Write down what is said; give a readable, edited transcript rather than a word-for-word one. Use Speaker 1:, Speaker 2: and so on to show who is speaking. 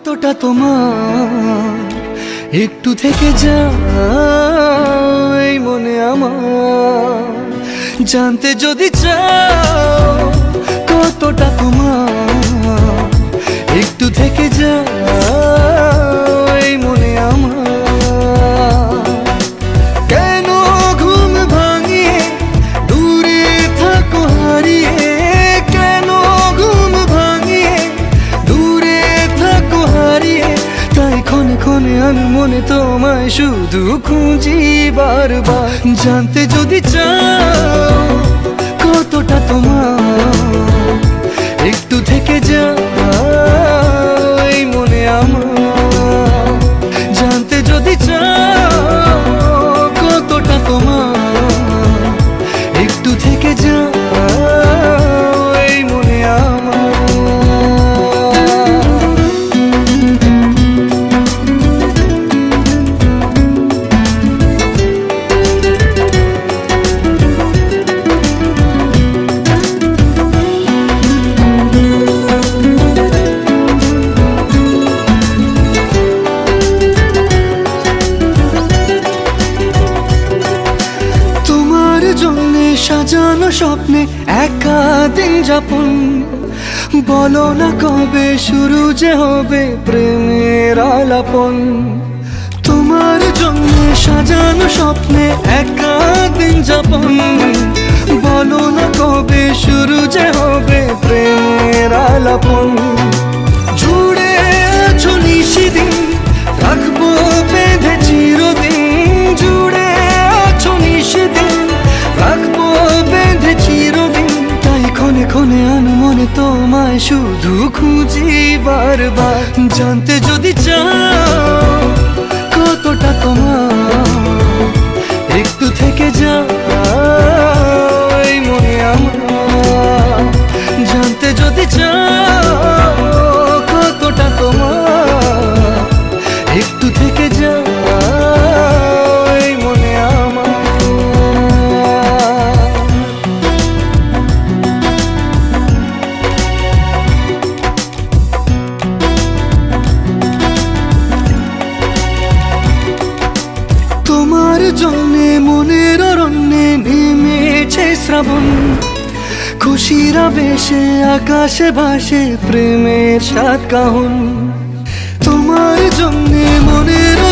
Speaker 1: কতটা তোমার একটু থেকে যাই মনে আমার জানতে যদি চাও কতটা তোমার একটু থেকে যাই মনে আমার কেন ঘুম ভাঙিয়ে দূরে থাকো হারিয়ে কেন ঘুম ভাঙিয়ে দূরে থাকো হারিয়ে তাই ক্ষণে ক্ষণে আমি মনে তোমায় শুধু খুঁজি বারবার জানতে যদি চাও কতটা তোমার একটু থেকে যাই মনে আমার জানতে যদি চাও কতটা তোমার একটু থেকে যাই মনে আমার সাজানো স্বপ্নে একা দিন যাপন বলো না কবে শুরু যে হবে প্রেমের আলাপন তোমার জন্য সাজানো স্বপ্নে একা দিন যাপন বলো না কবে শুরু যে হবে প্রেমের আলাপন জুড়ে আছো নিশিদিন রাখবো বেঁধে চিরদিন জুড়ে আছো নিশিদিন রাখবো বেঁধে চিরদিন তাই ক্ষণে ক্ষণে আনো মনে তোমায় শুধু খুঁজি বারবার জানতে যদি চাও কতটা তোমার একটু থেকে যাই মনে আমার জানতে যদি চাও কতটা তোমার একটু থেকে যাই মনে আমার তোমার জন্যে মনের অরণ্যে নেমেছে শ্রাবণ খুশিরা বেশে আকাশে ভাসে প্রেমের সাত কাহন তোমার জন্যে মনের